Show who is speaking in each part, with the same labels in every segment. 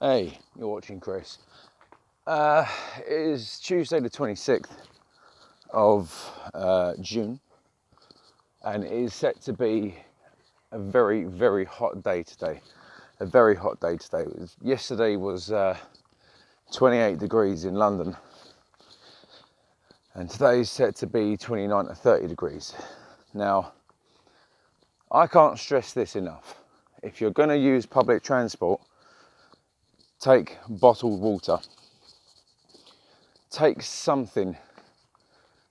Speaker 1: Hey, you're watching Chris. It is Tuesday the 26th of June, and it is set to be a very, very hot day today. A very hot day today. Yesterday was 28 degrees in London, and today is set to be 29 to 30 degrees. Now, I can't stress this enough. If you're going to use public transport, take bottled water. Take something.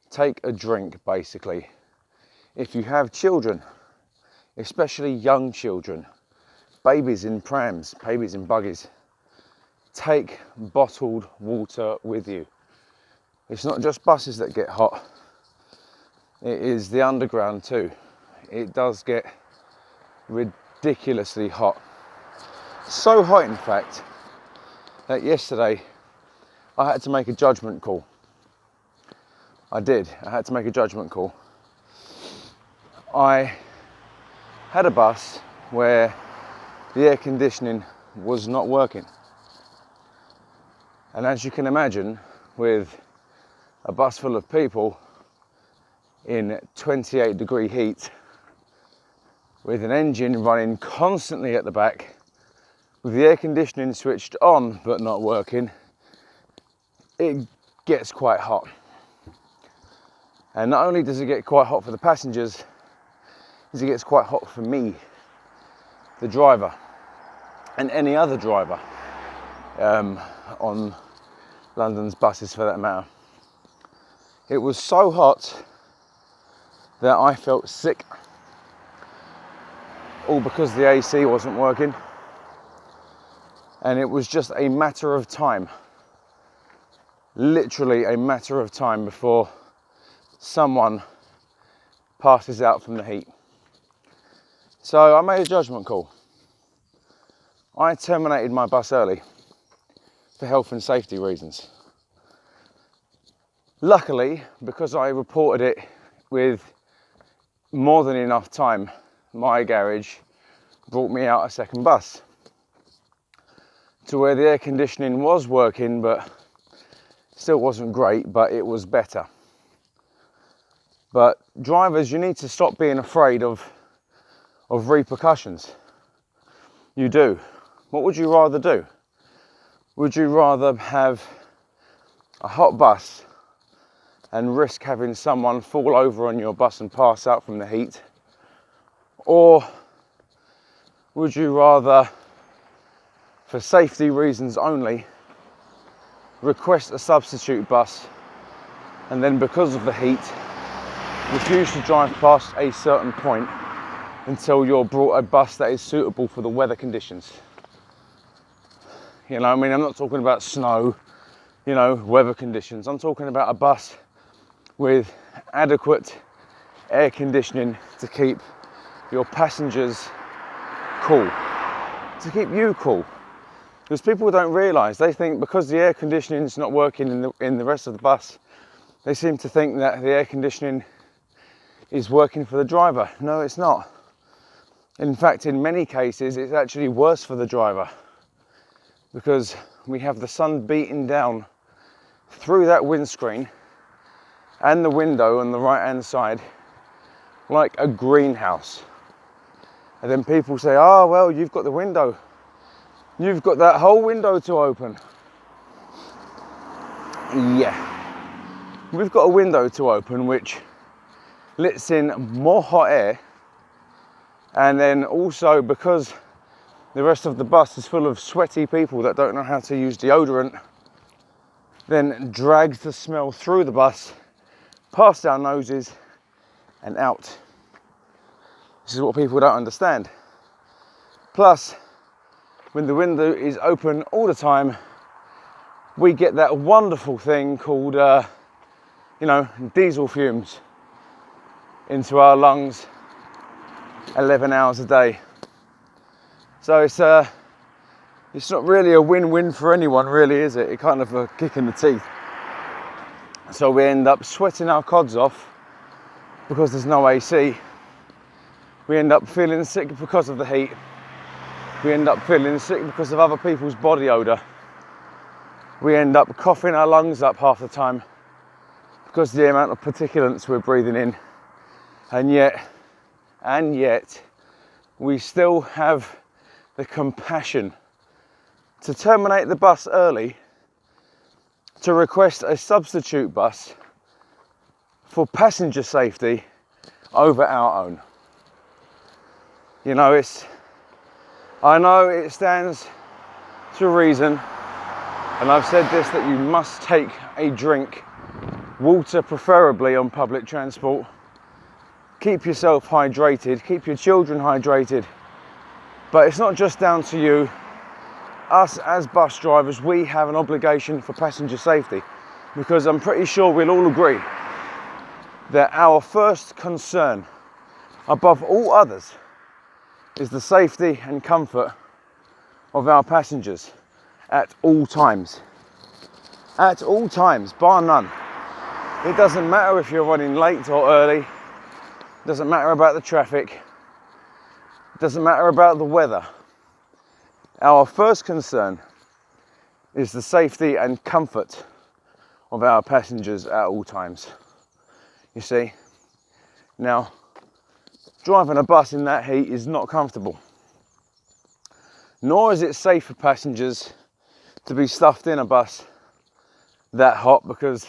Speaker 1: Take a drink, basically. If you have children, especially young children, babies in prams, babies in buggies, take bottled water with you. It's not just buses that get hot. It is the underground too. It does get ridiculously hot. So hot, in fact, that yesterday I had to make a judgment call. I had to make a judgment call. I had a bus where the air conditioning was not working. And as you can imagine, with a bus full of people in 28 degree heat, with an engine running constantly at the back, with the air conditioning switched on but not working, it gets quite hot. And not only does it get quite hot for the passengers, it gets quite hot for me, the driver, and any other driver on London's buses for that matter. It was so hot that I felt sick, all because the AC wasn't working. And it was just a matter of time, literally a matter of time, before someone passes out from the heat. So I made a judgment call. I terminated my bus early for health and safety reasons. Luckily, because I reported it with more than enough time, my garage brought me out a second bus to where the air conditioning was working, but still wasn't great, but it was better. But drivers, you need to stop being afraid of repercussions. You do. What would you rather do? Would you rather have a hot bus and risk having someone fall over on your bus and pass out from the heat? Or would you rather, for safety reasons only, request a substitute bus and then, because of the heat, refuse to drive past a certain point until you're brought a bus that is suitable for the weather conditions? You know, I mean, I'm not talking about snow, weather conditions. I'm talking about a bus with adequate air conditioning to keep your passengers cool, to keep you cool. Because people don't realise, they think because the air conditioning is not working in the rest of the bus, they seem to think that the air conditioning is working for the driver. No, it's not. In fact, in many cases, it's actually worse for the driver, because we have the sun beating down through that windscreen and the window on the right-hand side like a greenhouse. And then people say, oh, well, you've got the window. You've got that whole window to open. Yeah. We've got a window to open which lets in more hot air, and then also, because the rest of the bus is full of sweaty people that don't know how to use deodorant, then drags the smell through the bus, past our noses and out. This is what people don't understand. Plus, when the window is open all the time, we get that wonderful thing called, diesel fumes into our lungs 11 hours a day. So it's not really a win-win for anyone, really, is it? It's kind of a kick in the teeth. So we end up sweating our cods off because there's no AC. We end up feeling sick because of the heat. We end up feeling sick because of other people's body odour. We end up coughing our lungs up half the time because of the amount of particulates we're breathing in. And yet, we still have the compassion to terminate the bus early, to request a substitute bus for passenger safety over our own. You know, I know it stands to reason, and I've said this, that you must take a drink, water preferably on public transport. Keep yourself hydrated, keep your children hydrated. But it's not just down to you. Us as bus drivers, we have an obligation for passenger safety, because I'm pretty sure we'll all agree that our first concern, above all others, is the safety and comfort of our passengers at all times. At all times, bar none. It doesn't matter if you're running late or early. It doesn't matter about the traffic. It doesn't matter about the weather. Our first concern is the safety and comfort of our passengers at all times. You see, now, driving a bus in that heat is not comfortable. Nor is it safe for passengers to be stuffed in a bus that hot, because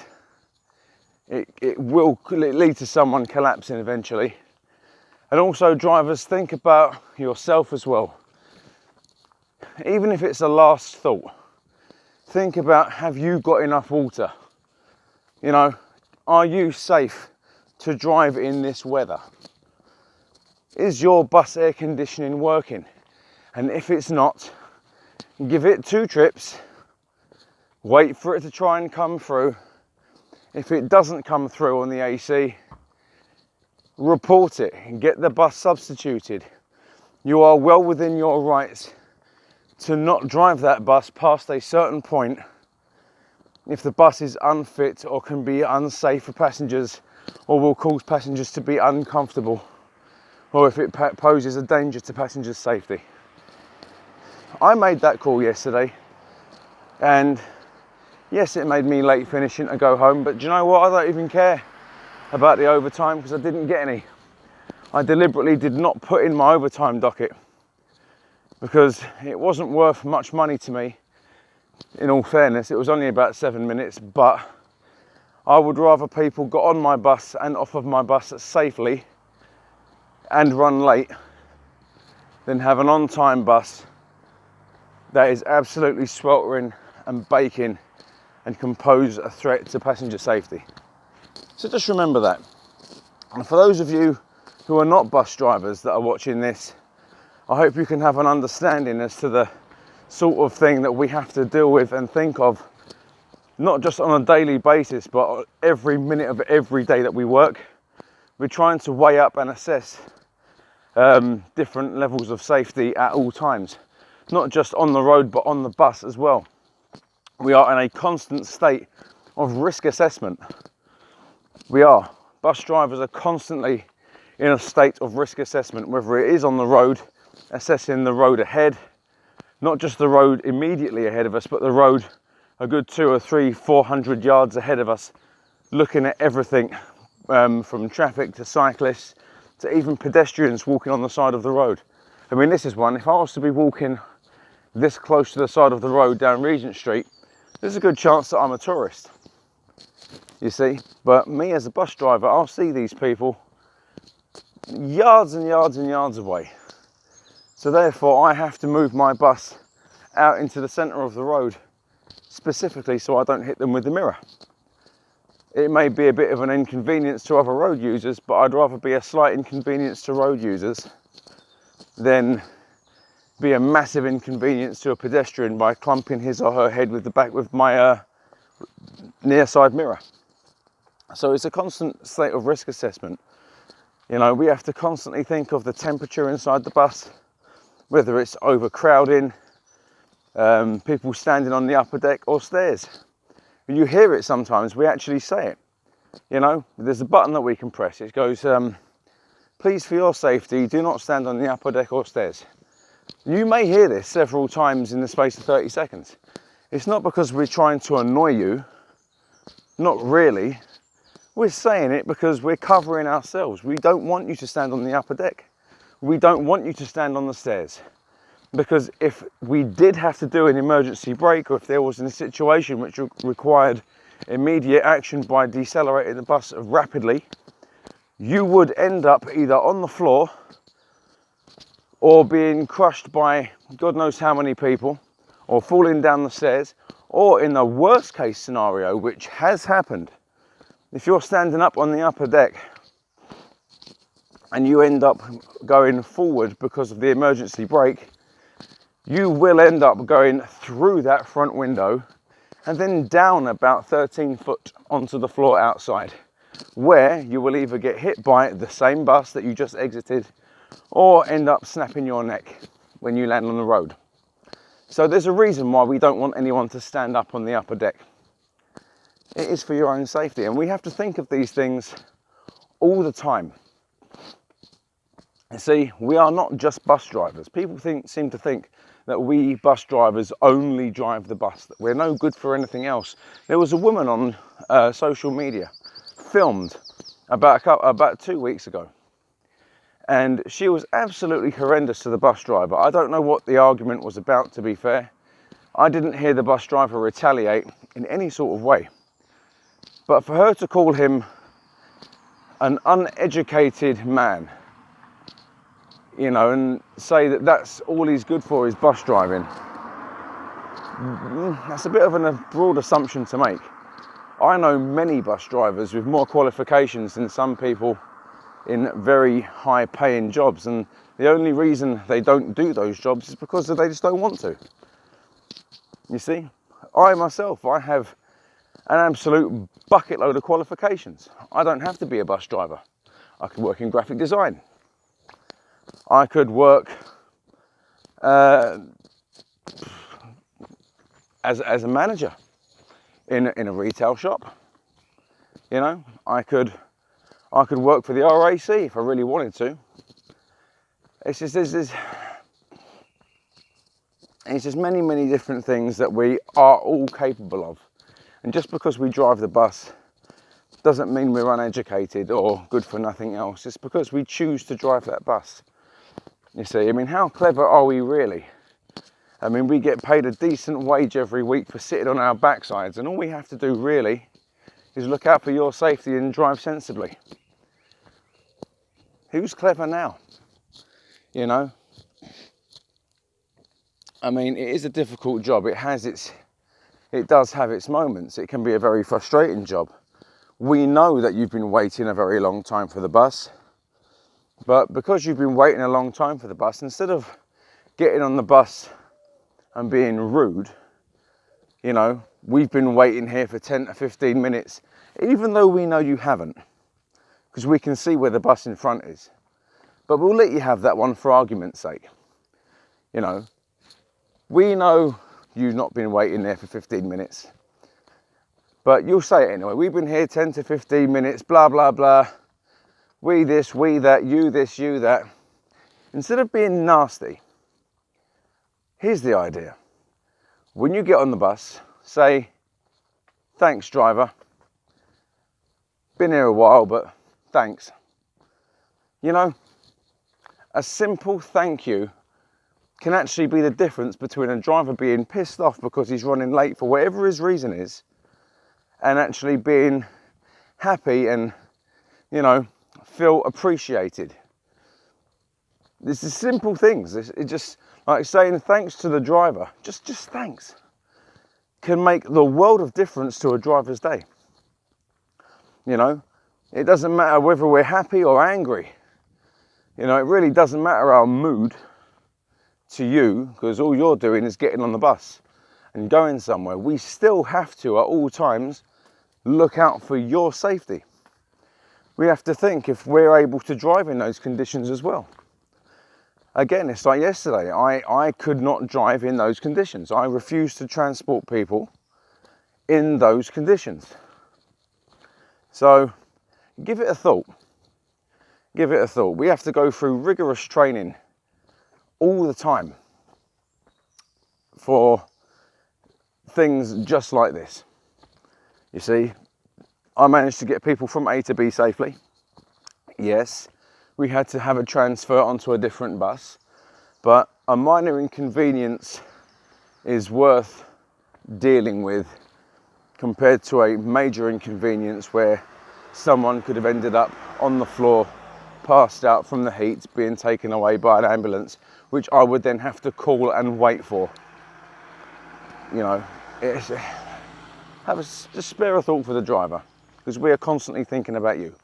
Speaker 1: it will lead to someone collapsing eventually. And also, drivers, think about yourself as well. Even if it's a last thought, think about, have you got enough water? You know, are you safe to drive in this weather? Is your bus air conditioning working? And if it's not, give it 2 trips, wait for it to try and come through. If it doesn't come through on the AC, report it and get the bus substituted. You are well within your rights to not drive that bus past a certain point if the bus is unfit or can be unsafe for passengers, or will cause passengers to be uncomfortable, or if it poses a danger to passengers' safety. I made that call yesterday, and yes, it made me late finishing to go home, but do you know what? I don't even care about the overtime because I didn't get any. I deliberately did not put in my overtime docket because it wasn't worth much money to me. In all fairness, it was only about 7 minutes, but I would rather people got on my bus and off of my bus safely and run late than have an on-time bus that is absolutely sweltering and baking and can pose a threat to passenger safety. So just remember that. And for those of you who are not bus drivers that are watching this, I hope you can have an understanding as to the sort of thing that we have to deal with and think of, not just on a daily basis, but every minute of every day that we work. We're trying to weigh up and assess different levels of safety at all times, not just on the road, but on the bus as well. We are in a constant state of risk assessment. We are. Bus drivers are constantly in a state of risk assessment, whether it is on the road, assessing the road ahead, not just the road immediately ahead of us, but the road a good 200 or 300, 400 yards ahead of us, looking at everything from traffic to cyclists to even pedestrians walking on the side of the road. I mean, this is one. If I was to be walking this close to the side of the road down Regent Street, there's a good chance that I'm a tourist, you see. But me as a bus driver, I'll see these people yards and yards and yards away. So therefore, I have to move my bus out into the centre of the road, specifically so I don't hit them with the mirror. It may be a bit of an inconvenience to other road users, but I'd rather be a slight inconvenience to road users than be a massive inconvenience to a pedestrian by clumping his or her head with my near side mirror. So it's a constant state of risk assessment. You know, we have to constantly think of the temperature inside the bus, whether it's overcrowding, people standing on the upper deck or stairs. You hear it sometimes, we actually say it. You know, there's a button that we can press. It goes, please for your safety, do not stand on the upper deck or stairs. You may hear this several times in the space of 30 seconds. It's not because we're trying to annoy you, not really. We're saying it because we're covering ourselves. We don't want you to stand on the upper deck. We don't want you to stand on the stairs. Because if we did have to do an emergency brake, or if there was a situation which required immediate action by decelerating the bus rapidly, you would end up either on the floor or being crushed by God knows how many people, or falling down the stairs, or in the worst case scenario, which has happened, if you're standing up on the upper deck and you end up going forward because of the emergency brake, you will end up going through that front window and then down about 13 foot onto the floor outside, where you will either get hit by the same bus that you just exited or end up snapping your neck when you land on the road. So there's a reason why we don't want anyone to stand up on the upper deck. It is for your own safety, and we have to think of these things all the time. You see, we are not just bus drivers. People seem to think that we bus drivers only drive the bus, that we're no good for anything else. There was a woman on social media, filmed about 2 weeks ago, and she was absolutely horrendous to the bus driver. I don't know what the argument was about, to be fair. I didn't hear the bus driver retaliate in any sort of way. But for her to call him an uneducated man, you know, and say that that's all he's good for is bus driving, that's a bit of a broad assumption to make. I know many bus drivers with more qualifications than some people in very high paying jobs, and the only reason they don't do those jobs is because they just don't want to. You see, I myself, I have an absolute bucket load of qualifications. I don't have to be a bus driver. I could work in graphic design. I could work as a manager in a retail shop. You know, I could work for the RAC if I really wanted to. It's just many different things that we are all capable of. And just because we drive the bus doesn't mean we're uneducated or good for nothing else. It's because we choose to drive that bus. You see, I mean, how clever are we really? I mean, we get paid a decent wage every week for sitting on our backsides, and all we have to do really is look out for your safety and drive sensibly. Who's clever now? You know? I mean, it is a difficult job. It does have its moments. It can be a very frustrating job. We know that you've been waiting a very long time for the bus, but because you've been waiting a long time for the bus, instead of getting on the bus and being rude, you know, we've been waiting here for 10 to 15 minutes, even though we know you haven't, because we can see where the bus in front is. But we'll let you have that one for argument's sake. You know, we know you've not been waiting there for 15 minutes. But you'll say it anyway. We've been here 10 to 15 minutes, blah, blah, blah. We this, we that, you this, you that. Instead of being nasty, here's the idea. When you get on the bus, say, thanks, driver. Been here a while, but thanks. You know, a simple thank you can actually be the difference between a driver being pissed off because he's running late for whatever his reason is, and actually being happy and, you know, feel appreciated. It's the simple things. It just, like saying thanks to the driver, just thanks, can make the world of difference to a driver's day. You know, it doesn't matter whether we're happy or angry. You know, it really doesn't matter our mood to you, because all you're doing is getting on the bus and going somewhere. We still have to, at all times, look out for your safety. We have to think if we're able to drive in those conditions as well. Again, it's like yesterday. I could not drive in those conditions. I refused to transport people in those conditions. So, give it a thought. Give it a thought. We have to go through rigorous training all the time for things just like this. You see, I managed to get people from A to B safely. Yes, we had to have a transfer onto a different bus, but a minor inconvenience is worth dealing with compared to a major inconvenience where someone could have ended up on the floor, passed out from the heat, being taken away by an ambulance, which I would then have to call and wait for. You know, just spare a thought for the driver, because we are constantly thinking about you.